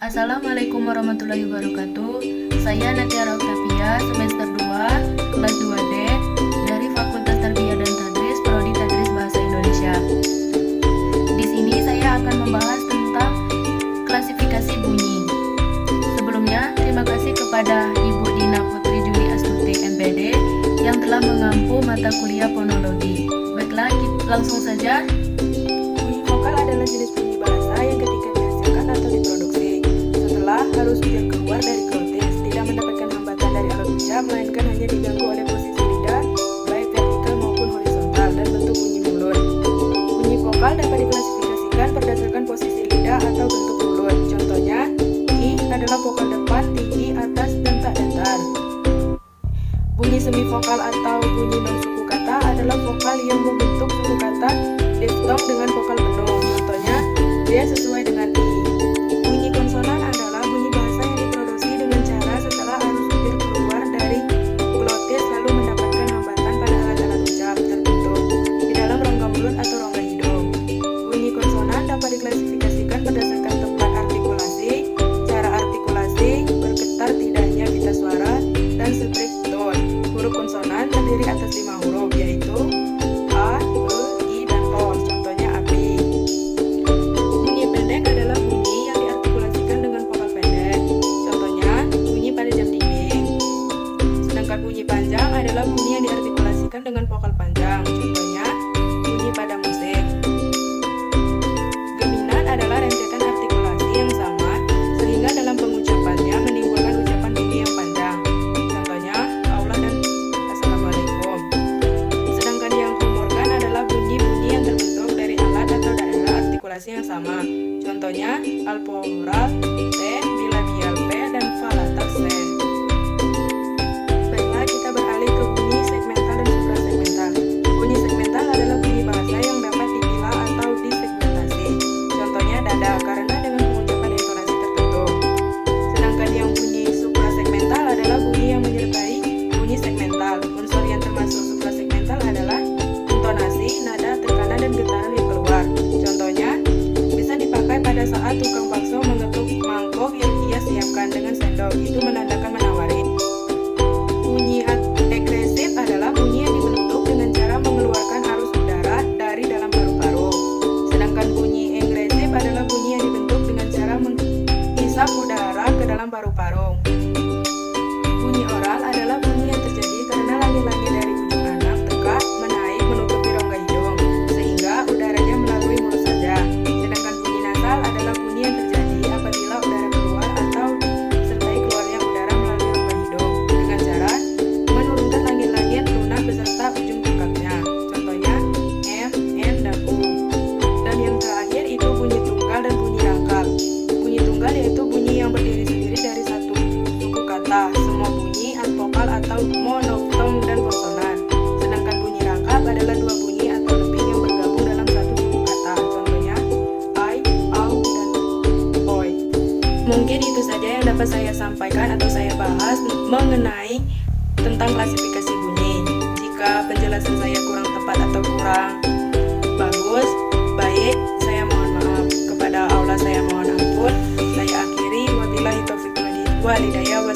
Assalamualaikum warahmatullahi wabarakatuh. Saya Natiara Octavia, semester 2, kelas 2D, dari Fakultas Tarbiyah dan Tadris, Prodi Tadris Bahasa Indonesia. Di sini saya akan membahas tentang klasifikasi bunyi. Sebelumnya, terima kasih kepada Ibu Dina Putri Juli Astuti MPD yang telah mengampu mata kuliah fonologi. Baiklah, langsung saja. Bunyi vokal adalah jenis bunyi bahasa yang ketika dihasilkan atau diproduksi harus keluar dari glotis, tidak mendapatkan hambatan dari alat ucap, melainkan hanya diganggu oleh posisi lidah, baik vertikal maupun horizontal, dan bentuk bunyi mulut. Bunyi vokal dapat diklasifikasikan berdasarkan posisi lidah atau bentuk mulut. Contohnya, I adalah vokal depan, tinggi, atas, dan tak datar. Bunyi semivokal atau bunyi non-suku kata adalah vokal yang membentuk suku kata diftong dengan vokal penuh. Contohnya, dia sesuai dengan I. Bunyi konsonan adalah bunyi bahasa yang diproduksi dengan cara setelah arus bibir keluar dari glotis lalu mendapatkan hambatan pada alat-alat ucap terbentuk di dalam rongga mulut atau rongga hidung. Bunyi konsonan dapat diklasifikasikan berdasarkan tempat artikulasi, cara artikulasi, bergetar tidaknya pita suara, dan strip tone. Huruf konsonan terdiri atas 5 huruf, yaitu A, E, I, dan O. Contohnya API. Bunyi pendek adalah bunyi yang diartikulasikan dengan vokal pendek. Contohnya bunyi pada jam dinding. Sedangkan bunyi panjang adalah bunyi yang diartikulasikan dengan vokal panjang. Contohnya bunyi pada musik. Geminan adalah rentetan artikulasi yang sama sehingga dalam pengucapannya menimbulkan ucapan bunyi yang panjang. Contohnya Allah dan Assalamualaikum. Sedangkan yang homorgan adalah bunyi-bunyi yang terbentuk dari alat atau daerah artikulasi yang sama. Contohnya alporal T, bilabial P, dan falatak C. Baiklah, kita beralih ke bunyi segmental dan suprasegmental. Bunyi segmental adalah bunyi bahasa yang dapat dipilah atau disegmentasi. Contohnya dada, karena dengan pengucapan intonasi tertentu. Sedangkan yang bunyi suprasegmental adalah bunyi yang menyertai bunyi segmental. Unsur yang termasuk suprasegmental adalah intonasi, nada, tekanan, dan getaran yang keluar. Contohnya bisa dipakai pada saat tukang bakso mengetuk mangkok yang ia siapkan dengan sendok, itu menandakan menawari. Bunyi agresif adalah bunyi yang dibentuk dengan cara mengeluarkan arus udara dari dalam paru-paru. Sedangkan bunyi engresif adalah bunyi yang dibentuk dengan cara menghisap udara ke dalam paru-paru. Bunyi oral adalah bunyi yang terjadi karena langi-langi dari ujung anak tegak menaik menutupi rongga hidung, sehingga udaranya melalui mulut saja. Sedangkan bunyi nasal adalah bunyi yang terjadi apabila udara keluar atau disertai keluarnya udara melalui rongga hidung dengan cara menurunkan langit-langit lunak beserta ujung tungkaknya. Contohnya M, N, dan U. Dan yang terakhir itu bunyi tunggal dan bunyi rangkap. Bunyi tunggal yaitu bunyi yang berdiri sendiri dari satu suku kata, semua bunyi vokal atau monofton dan konsonan. Sedangkan bunyi rangkap adalah dua bunyi atau lebih yang bergabung dalam satu suku kata. Contohnya I, au, dan oi. Mungkin itu saja yang dapat saya sampaikan atau saya bahas mengenai tentang klasifikasi bunyi. Jika penjelasan saya kurang tepat atau kurang bagus, baik, saya mohon maaf. Kepada Allah saya mohon ampun. Saya akhiri, wabillahi taufiq walhidayah.